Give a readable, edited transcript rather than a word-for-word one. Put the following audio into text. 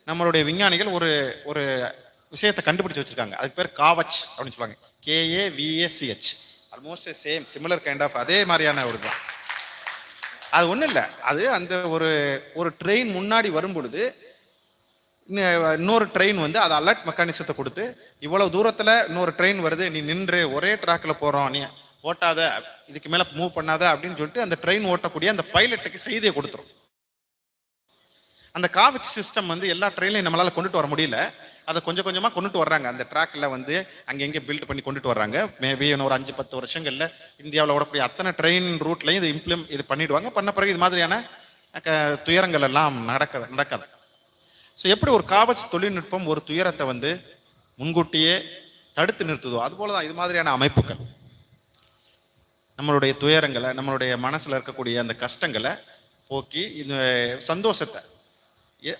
நம்மளுடைய விஞ்ஞானிகள் ஒரு ஒரு விஷயத்தை கண்டுபிடிச்சு வச்சிருக்காங்க. அதுக்கு பேர் காவச் அப்படின்னு சொல்லுவாங்க. KAVACH. Almost same similar kind of அதே மாதிரியான ஒரு தான். அது ஒன்றும் இல்லை. அது அந்த ஒரு ஒரு ட்ரெயின் முன்னாடி வரும் பொழுது இன்னொரு ட்ரெயின் வந்து அது அலர்ட் மெக்கானிசத்தை கொடுத்து, இவ்வளவு தூரத்தில் இன்னொரு ட்ரெயின் வருது, நீ நின்று ஒரே ட்ராக்கில் போகிறோம், நீ ஓட்டாத, இதுக்கு மேலே மூவ் பண்ணாத அப்படின்னு சொல்லிட்டு அந்த ட்ரெயின் ஓட்டக்கூடிய அந்த பைலட்டுக்கு செய்தியை கொடுத்துரும். அந்த காவச் சிஸ்டம் வந்து எல்லா ட்ரெயின்லையும் நம்மளால் கொண்டுட்டு வர முடியல. அதை கொஞ்சம் கொஞ்சமாக கொண்டுட்டு வர்றாங்க. அந்த ட்ராக்கில் வந்து அங்கங்கே பில்ட் பண்ணி கொண்டுட்டு வர்றாங்க. மேபி இன்னும் ஒரு 5-10 வருஷங்களில் இந்தியாவில் ஓடக்கூடிய அத்தனை ட்ரெயின் ரூட்லையும் இது பண்ணிடுவாங்க. பண்ண பிறகு இது மாதிரியான துயரங்கள் எல்லாம் நடக்காது. ஸோ எப்படி ஒரு காவச் தொழில்நுட்பம் ஒரு துயரத்தை வந்து முன்கூட்டியே தடுத்து நிறுத்துதோ, அதுபோல தான் இது மாதிரியான அமைப்புகள் நம்மளுடைய துயரங்களை, நம்மளுடைய மனசில் இருக்கக்கூடிய அந்த கஷ்டங்களை போக்கி இந்த சந்தோஷத்தை ஒரு